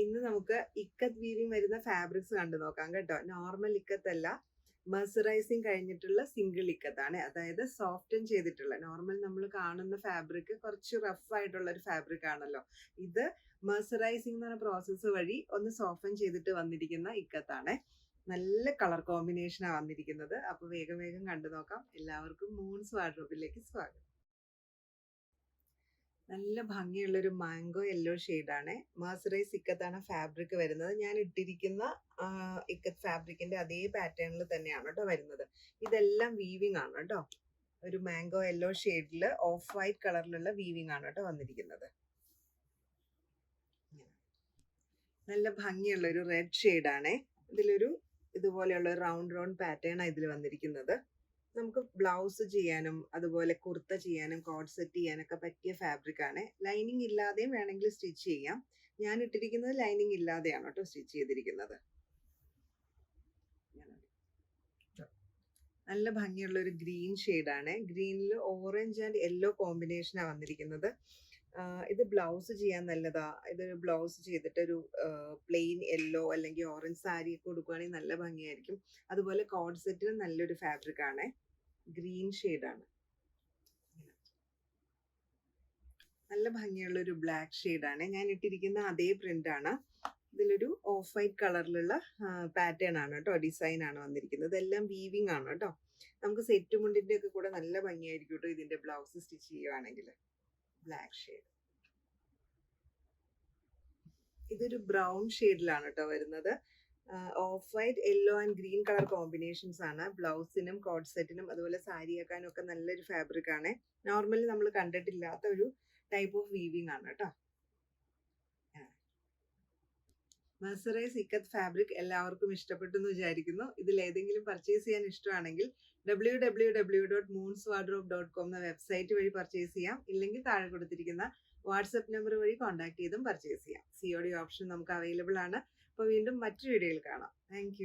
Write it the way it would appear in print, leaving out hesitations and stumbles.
ഇന്ന് നമുക്ക് ഇക്കത്ത് വീവിങ് വരുന്ന ഫാബ്രിക്സ് കണ്ടു നോക്കാം കേട്ടോ. നോർമൽ ഇക്കത്ത് അല്ല, മെർസറൈസിങ് കഴിഞ്ഞിട്ടുള്ള സിംഗിൾ ഇക്കത്താണ്. അതായത് സോഫ്റ്റൻ ചെയ്തിട്ടുള്ള, നോർമൽ നമ്മൾ കാണുന്ന ഫാബ്രിക് കുറച്ച് റഫ് ആയിട്ടുള്ള ഒരു ഫാബ്രിക് ആണല്ലോ. ഇത് മെർസറൈസിങ് എന്ന് പറഞ്ഞ പ്രോസസ്സ് വഴി ഒന്ന് സോഫ്റ്റൻ ചെയ്തിട്ട് വന്നിരിക്കുന്ന ഇക്കത്താണ്. നല്ല കളർ കോമ്പിനേഷനാണ് വന്നിരിക്കുന്നത്. അപ്പൊ വേഗം വേഗം കണ്ടു നോക്കാം. എല്ലാവർക്കും മൂൺസ് വാർഡ്രോബിലേക്ക് സ്വാഗതം. നല്ല ഭംഗിയുള്ളൊരു മാംഗോ യെല്ലോ ഷെയ്ഡാണ്. മെർസറൈസ് ഇക്കത്താണ് ഫാബ്രിക് വരുന്നത്. ഞാൻ ഇട്ടിരിക്കുന്ന ഇക്കത്ത് ഫാബ്രിക്കിന്റെ അതേ പാറ്റേണിൽ തന്നെയാണ് കേട്ടോ വരുന്നത്. ഇതെല്ലാം വീവിങ് ആണ് കേട്ടോ. ഒരു മാംഗോ യെല്ലോ ഷെയ്ഡിൽ ഓഫ് വൈറ്റ് കളറിലുള്ള വീവിങ് ആണ് കേട്ടോ വന്നിരിക്കുന്നത്. നല്ല ഭംഗിയുള്ള ഒരു റെഡ് ഷെയ്ഡാണ്. ഇതിലൊരു ഇതുപോലെയുള്ള റൗണ്ട് പാറ്റേൺ ആണ് ഇതിൽ വന്നിരിക്കുന്നത്. നമുക്ക് ബ്ലൗസ് ചെയ്യാനും അതുപോലെ കുർത്ത ചെയ്യാനും കോഡ് സെറ്റ് ചെയ്യാനൊക്കെ പറ്റിയ ഫാബ്രിക് ആണ്. ലൈനിങ് ഇല്ലാതെയും വേണമെങ്കിൽ സ്റ്റിച്ച് ചെയ്യാം. ഞാൻ ഇട്ടിരിക്കുന്നത് ലൈനിങ് ഇല്ലാതെയാണ് കേട്ടോ സ്റ്റിച്ച് ചെയ്തിരിക്കുന്നത്. നല്ല ഭംഗിയുള്ള ഒരു ഗ്രീൻ ഷെയ്ഡാണ്. ഗ്രീനിൽ ഓറഞ്ച് ആൻഡ് യെല്ലോ കോമ്പിനേഷനാണ് വന്നിരിക്കുന്നത്. ഇത് ബ്ലൗസ് ചെയ്യാൻ നല്ലതാ. ഇതൊരു ബ്ലൗസ് ചെയ്തിട്ട് ഒരു പ്ലെയിൻ യെല്ലോ അല്ലെങ്കിൽ ഓറഞ്ച് സാരി ഒക്കെ കൊടുക്കുകയാണെങ്കിൽ നല്ല ഭംഗിയായിരിക്കും. അതുപോലെ കോഡ് സെറ്റിന് നല്ലൊരു ഫാബ്രിക് ആണ്. ഗ്രീൻ ഷെയ്ഡാണ്. നല്ല ഭംഗിയുള്ള ഒരു ബ്ലാക്ക് ഷെയ്ഡാണ്. ഞാൻ ഇട്ടിരിക്കുന്ന അതേ പ്രിന്റ് ആണ്. ഇതിലൊരു ഓഫ് വൈറ്റ് കളറിലുള്ള പാറ്റേൺ ആണ് കേട്ടോ, ഡിസൈൻ ആണ് വന്നിരിക്കുന്നത്. ഇതെല്ലാം വീവിങ് ആണ് കേട്ടോ. നമുക്ക് സെറ്റ് മുണ്ടിന്റെ ഒക്കെ കൂടെ നല്ല ഭംഗിയായിരിക്കും കേട്ടോ ഇതിന്റെ ബ്ലൗസ് സ്റ്റിച്ച് ചെയ്യുവാണെങ്കിൽ. Black shade. ഇതൊരു ബ്രൗൺ ഷെയ്ഡിലാണ് കേട്ടോ വരുന്നത്. Of white yellow and green colour combinations ആണ്. ബ്ലൗസിനും കോഡ് സെറ്റിനും അതുപോലെ സാരി ആക്കാനും ഒക്കെ നല്ലൊരു ഫാബ്രിക് ആണ്. നോർമലി നമ്മൾ കണ്ടിട്ടില്ലാത്ത ഒരു ടൈപ്പ് ഓഫ് വീവിങ് ആണ് കേട്ടോ. മെർസറൈസ് ഇക്കത്ത് ഫാബ്രിക് എല്ലാവർക്കും ഇഷ്ടപ്പെട്ടു എന്ന് വിചാരിക്കുന്നു. ഇതിൽ ഏതെങ്കിലും പർച്ചേസ് ചെയ്യാൻ ഇഷ്ടമാണെങ്കിൽ www.moonswardrobe.com എന്ന വെബ്സൈറ്റ് വഴി പർച്ചേസ് ചെയ്യാം. ഇല്ലെങ്കിൽ താഴെ കൊടുത്തിരിക്കുന്ന വാട്സപ്പ് നമ്പർ വഴി കോൺടാക്ട് ചെയ്തും പർച്ചേസ് ചെയ്യാം. COD ഓപ്ഷൻ നമുക്ക് അവൈലബിൾ ആണ്. അപ്പോൾ വീണ്ടും മറ്റൊരു വീഡിയോയിൽ കാണാം. താങ്ക്